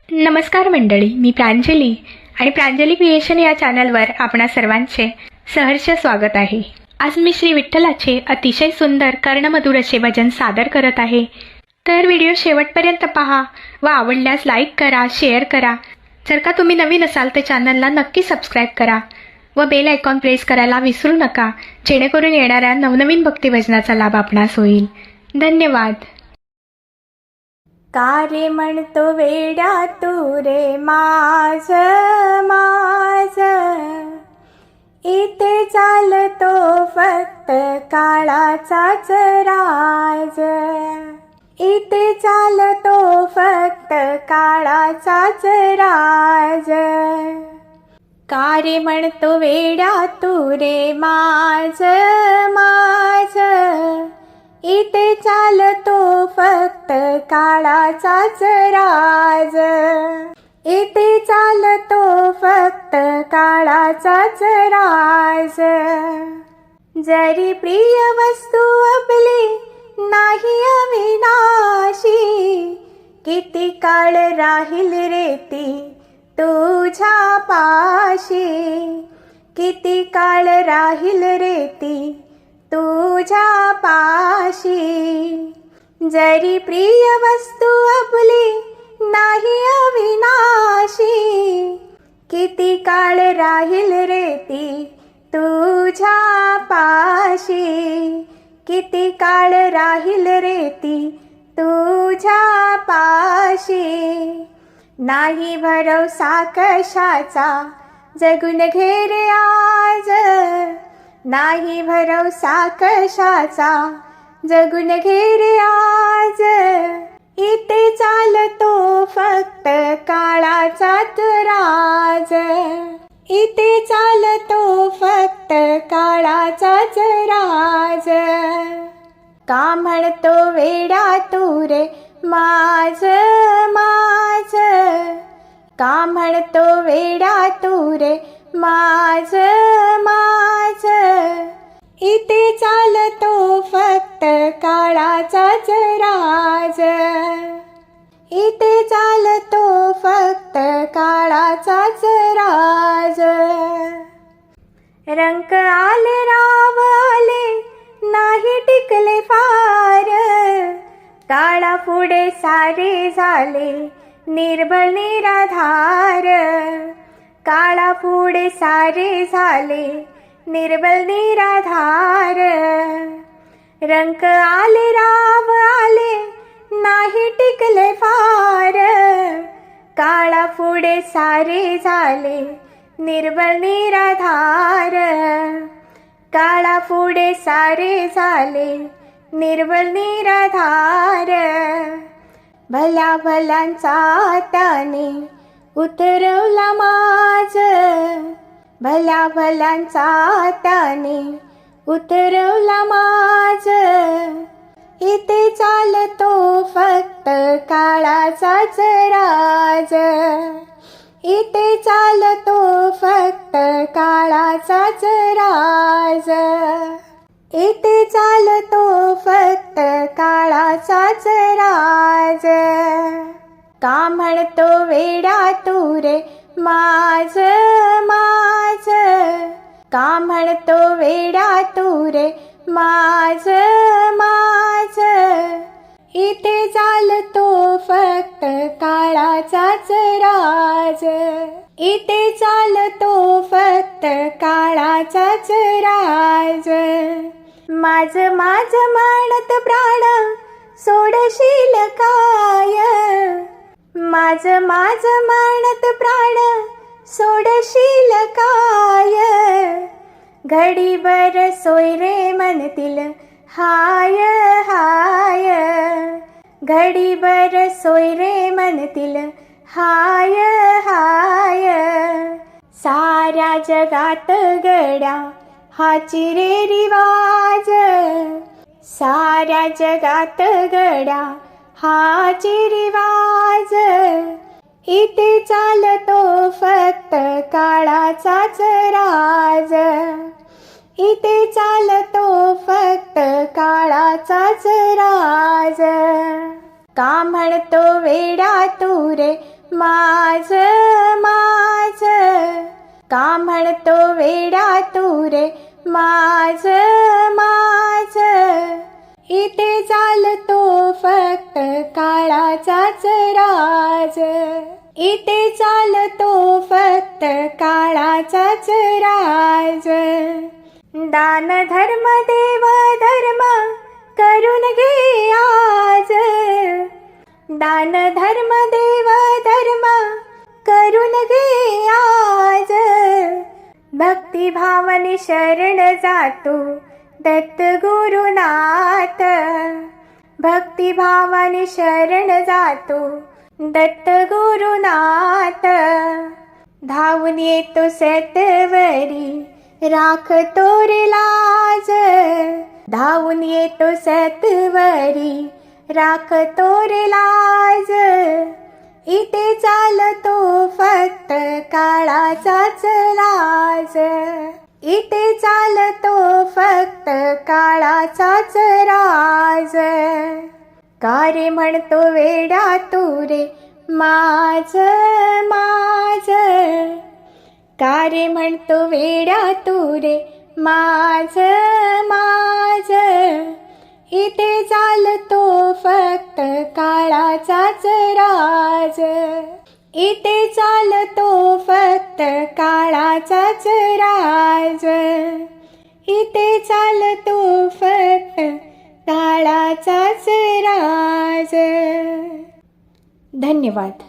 नमस्कार मंडळी, मी प्रांजली आणि प्रांजली क्रिएशन या चॅनलवर आपणा सर्वांचे सहर्ष स्वागत आहे. आज मी श्री विठ्ठलाचे अतिशय सुंदर कर्णमधुर असे भजन सादर करत आहे. तर व्हिडिओ शेवटपर्यंत पहा व आवडल्यास लाईक करा, शेअर करा. जर का तुम्ही नवीन असाल तर चॅनलला नक्की सबस्क्राईब करा व बेल आयकॉन प्रेस करायला विसरू नका, जेणेकरून येणाऱ्या नवनवीन भक्तिभजनाचा लाभ आपणास होईल. धन्यवाद. का रे म्हणतो वेड्या तू रे माझ माझ, इथे चालतो फक्त काळाचाच राज. इथे चालतो फक्त काळाचाच राज. का रे म्हणतो वेड्या तू रे माझ माझ, इथे चालतो फक्त काळाचाच राज. इथे चालतो फक्त काळाचाच राज. जरी प्रिय वस्तू आपली नाही अविनाशी, किती काळ राहील रे ती तुझ्या पाशी. किती काळ राहील रे ती तुझ्या पाशी. जरी प्रिय वस्तू आपली नाही अविनाशी, किती काळ राहील रे ती तुझ्या पाशी. किती काळ राहील रे ती तुझ्या पाशी. नाही भरवसा कशाचा जगून घे रे आज. नाही भरवसा कशाचा जगून घे रे आज. इथे चालतो फक्त काळाचाच राज. इथे चालतो फक्त काळाचाच राज. का म्हणतो वेड्या तू रे माझ माझ, का म्हणतो वेड्या तू रे माझ माझ, इथे चालतो फक्त काळाचाच राज. इथे चालतो फक्त काळाचाच राज. रंक आले राव आले नाही टिकले फार, काळा पुढे सारे झाले निर्बळ निराधार. काळा पुढे सारे झाले निर्बल निराधार. रंक आले राव आले नाही टिकले फार, काळा पुढे सारे झाले निर्बल निराधार. काळा पुढे सारे झाले निर्बल निराधार. भल्या भल्यांचा त्याने उतरवला माज. भल्या भल्यांचा त्याने उतरवला माज. इथे चालतो फक्त काळाचाच राज. इथे चालतो फक्त काळाचाच राज. इथे चालतो फक्त काळाचाच राज. का म्हणतो वेड्या तू रे माझ माझ, का म्हणतो वेड्या तू रे माझ माझ, इथे चालतो फक्त काळाचाच राज. इथे चालतो फक्त काळाचाच राज. माझ माझ म्हणत प्राण सोडशील काय. माझ माझ म्हणत प्राण सोडशील काय. घडीभर सोय रे म्हणतील हाय हाय. घडीभर सोय रे म्हणतील हाय हाय. साऱ्या जगात गड्या हाची रे रिवाज. साऱ्या जगात गड्या हाची रिवाज. इथे चालतो फक्त काळाचाच राज. इथे चालतो फक्त काळाचाच राज. का म्हणतो वेडा तू रे माझ माझ का म्हणतो वेडा तू रे माझ माझ इथे चालतो फक्त काळाचाच राज इथे चालतो फक्त काळाचाच राज दान धर्म देव धर्म करून घे आज दान धर्म देव धर्म करून घे आज भक्ती भावने शरण जातो दत्त गुरुनाथ भक्ती भावने शरण जातो दत्त गुरुनाथ धावून येतो सतवरी राखतो रे लाज धावून येतो सतवरी राखतो रे लाज इथे चालतो फक्त काळाचाच लाज इथे चालतो फक्त काळाचाच राज का रे म्हणतो वेडा तू रे माझ माझ का रे म्हणतो वेडा तू रे माझ माझ इथे चालतो फक्त काळाचाच राज इथे चालतो फक्त काळाचाच राज इथे चालतो फक्त काळाचाच राज. धन्यवाद.